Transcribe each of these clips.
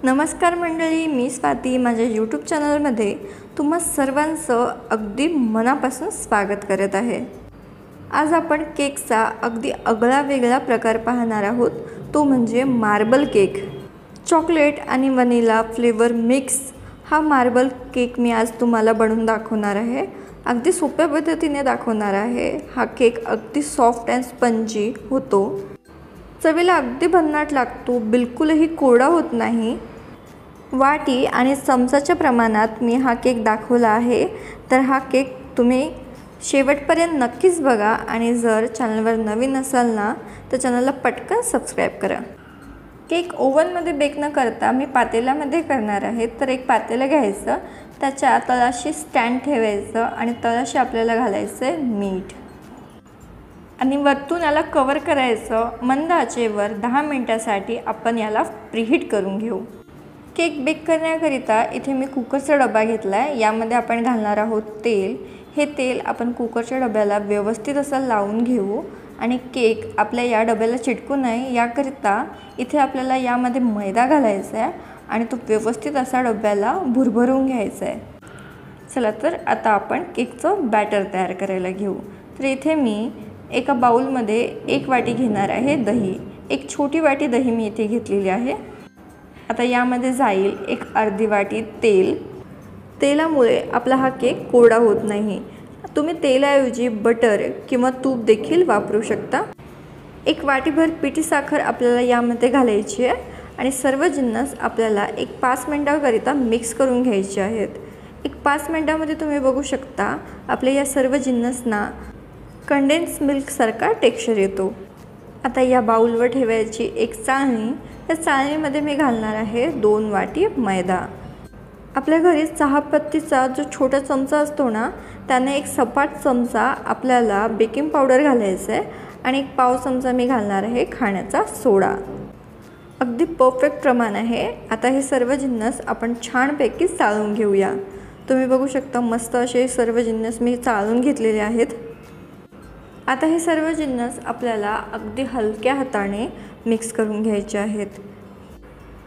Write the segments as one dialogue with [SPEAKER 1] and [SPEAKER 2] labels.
[SPEAKER 1] नमस्कार मंडळी, मी स्वाती माझ्या यूट्यूब चॅनलमध्ये तुम्हा सर्वांचं अगदी मनापासून स्वागत करत आहे। आज आपण केकचा अगदी आगळा वेगळा प्रकार पाहणार आहोत, तो म्हणजे मार्बल केक। चॉकलेट आणि व्हॅनिला फ्लेवर मिक्स हा मार्बल केक मी आज तुम्हाला बनवून दाखवणार आहे। अगदी सोप्या पद्धतीने दाखवणार आहे। हा केक अगदी सॉफ्ट अँड स्पंजी होतो, चवीला अगदी भन्नाट लागतो, बिलकुलही कोरडा होत नाही। वाटी आणि चमचाच्या प्रमाणात मी हा केक दाखवला आहे, तर हा केक तुम्ही शेवटपर्यंत नक्कीच बघा आणि जर चॅनलवर नवीन असाल ना तर चॅनलला पटकन सबस्क्राइब करा। केक ओव्हनमध्ये बेक न करता मी पातेल्यामध्ये करणार आहे। तर एक पातेलं घ्यायचं, त्याच्या तळाशी स्टँड ठेवायचं आणि तळाशी आपल्याला घालायचं आहे मीठ आणि वरतून याला कव्हर करायचं। मंद आचेवर 10 मिनिटांसाठी आपण याला प्रीहीट करून घेऊ। केक बेक करण्याकरिता इथे मी कुकरचा डबा घेतला आहे। यामध्ये आपण घालणार आहोत तेल। हे तेल आपण कुकरच्या डब्याला व्यवस्थित असं लावून घेऊ आणि केक आपल्या या डब्याला चिटकू नये याकरिता इथे आपल्याला यामध्ये मैदा घालायचा आहे आणि तो व्यवस्थित असा डब्याला भुरभरून घ्यायचा आहे। चला तर आता आपण केकचं बॅटर तयार करायला घेऊ। तर इथे मी एका बाउलमध्ये 1 वाटी घेणार आहे दही। एक छोटी वाटी दही मी इथे घेतलेली आहे। आता यामध्ये जाईल एक अर्धी वाटी तेल। तेलामुळे आपला हा केक कोरडा होत नाही। तुम्ही तेलाऐवजी बटर किंवा तूप देखील वापरू शकता। एक वाटीभर पिठी साखर आपल्याला यामध्ये घालायची आहे आणि सर्व जिन्नस आपल्याला एक 5 मिनिटांकरिता मिक्स करून घ्यायचे आहेत। एक 5 मिनिटांमध्ये तुम्ही बघू शकता आपल्या या सर्व जिन्नसना कंडेन्स मिल्क सारखा टेक्स्चर येतो। आता या बाउलवर ठेवायची एक चाळणी। या चाळणीमध्ये मी घालणार आहे 2 वाटी मैदा। आपल्या घरी चहापत्तीचा जो छोटा चमचा असतो ना, त्याने एक सपाट चमचा आपल्याला बेकिंग पावडर घालायचं आहे आणि एक पाव चमचा मी घालणार आहे खाण्याचा सोडा। अगदी परफेक्ट प्रमाण आहे। आता हे सर्व जिन्नस आपण छानपैकी चाळून घेऊया। तुम्ही बघू शकता मस्त असे सर्व जिन्नस मी चाळून घेतलेले आहेत। आता हे सर्व जिन्नस आपल्याला अगदी हलक्या हाताने मिक्स करून घ्यायचे आहेत।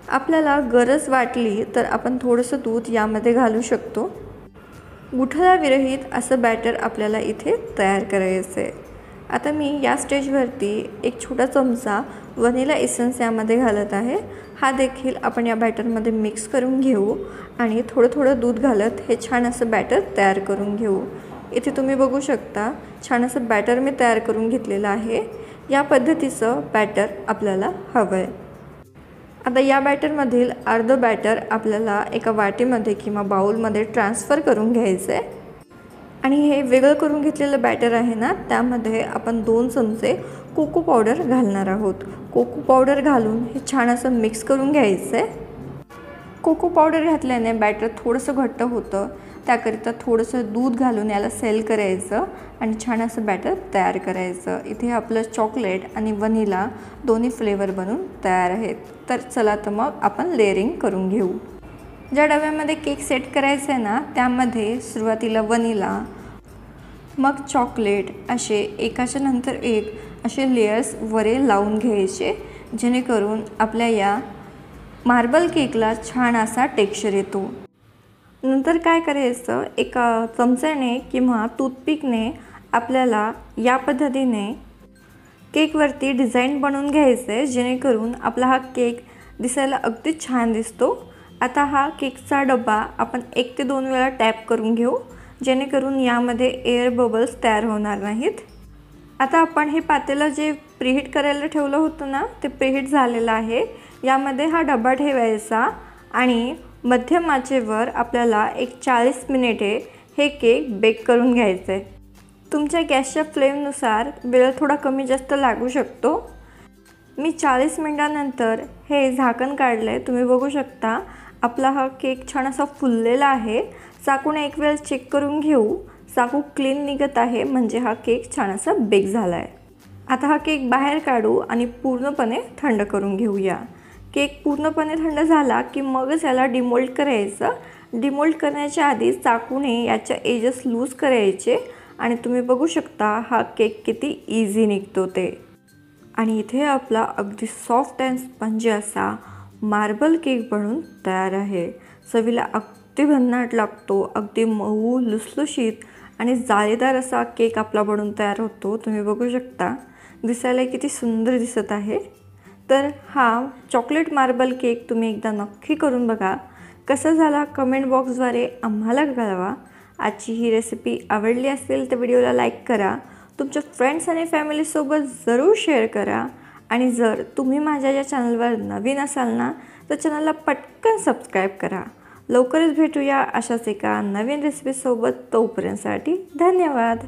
[SPEAKER 1] आपल्याला गरज वाटली तर आपण थोडंसं दूध यामध्ये घालू शकतो। गुठळाविरहित असं बॅटर आपल्याला इथे तयार करायचं आहे। आता मी या स्टेजवरती एक छोटा चमचा व्हॅनिला एसेन्स यामध्ये घालत आहे। हा देखील आपण या बॅटरमध्ये मिक्स करून घेऊ आणि थोडं थोडं दूध घालत हे छान असं बॅटर तयार करून घेऊ। इथे तुम्ही बघू शकता छान असं बॅटर मी तयार करून घेतलेलं आहे। या पद्धतीचं बॅटर आपल्याला हवं आहे। आता या बॅटरमधील अर्ध बॅटर आपल्याला एका वाटीमध्ये किंवा बाउलमध्ये ट्रान्सफर करून घ्यायचं आहे आणि हे वेगळं करून घेतलेलं बॅटर आहे ना, त्यामध्ये आपण 2 चमचे कोको पावडर घालणार आहोत। कोको पावडर घालून हे छान असं मिक्स करून घ्यायचं आहे। कोको पावडर घातल्याने बॅटर थोडंसं घट्ट होतं, त्याकरिता थोडंसं दूध घालून याला सेल करायचं आणि छान असं बॅटर तयार करायचं। इथे आपलं चॉकलेट आणि व्हॅनिला दोन्ही फ्लेवर बनून तयार आहेत। तर चला तर मग आपण लेअरिंग करून घेऊ। ज्या डब्यामध्ये केक सेट करायचं आहे ना, त्यामध्ये सुरुवातीला व्हॅनिला, मग चॉकलेट असे एकाच्या नंतर एक असे लेयर्स वरे लावून घ्यायचे, जेणेकरून आपल्या या मार्बल केकला छान असा टेक्स्चर येतो। नंतर काय करायचं, एका चमच्याने किंवा टूथपिकने आपल्याला या पद्धतीने केकवरती डिझाईन बनवून घ्यायचं आहे, जेणेकरून आपला हा केक दिसायला अगदी छान दिसतो। आता हा केकचा डबा आपण 1 ते 2 वेळा टॅप करून घेऊ, जेणेकरून यामध्ये एअर बबल्स तयार होणार नाहीत। आता आपण हे पातेलं जे प्रीहीट करायला ठेवलं होतं ना, ते प्रीहीट झालेलं आहे। यामध्ये हा डबा ठेवायचा आणि मध्यम आचेवर आपल्याला एक 40 मिनिटे हे केक बेक करून घ्यायचं आहे। तुमच्या गॅसच्या फ्लेमनुसार वेळ थोडा कमी जास्त लागू शकतो। मी 40 मिनिटांनंतर हे झाकण काढलं आहे। तुम्ही बघू शकता आपला हा केक छान असा फुललेला आहे। चाकूने एक वेळ चेक करून घेऊ। चाकू क्लीन निघत आहे, म्हणजे हा केक छान असा बेक झाला आहे। आता हा केक बाहेर काढू आणि पूर्णपणे थंड करून घेऊया। केक पूर्णपणे थंड झाला की मगच याला डिमोल्ड करायचं। डिमोल्ड करण्याच्या आधी चाकूने याच्या एजेस लूज करायचे आणि तुम्ही बघू शकता हा केक किती इझी निघतो ते। आणि इथे आपला अगदी सॉफ्ट अँड स्पंजी असा मार्बल केक बनून तयार आहे। चवीला अगदी भन्नाट लागतो, अगदी मऊ लुसलुशीत आणि जाळीदार असा केक आपला बनून तयार होतो। तुम्ही बघू शकता, दिसायला किती सुंदर दिसत आहे। तर हा चॉकलेट मार्बल केक तुम्ही एकदा नक्की करून बघा। कसा झाला कमेंट बॉक्सद्वारे आम्हाला कळवा। आजची ही रेसिपी आवडली असेल तर व्हिडिओला लाईक करा, तुमच्या फ्रेंड्स आणि फॅमिलीसोबत जरूर शेअर करा आणि जर तुम्ही माझ्या या चॅनलवर नवीन असाल ना तर चॅनलला पटकन सबस्क्राईब करा। लवकरच भेटूया अशाच एका नवीन रेसिपीसोबत। तोपर्यंतसाठी धन्यवाद।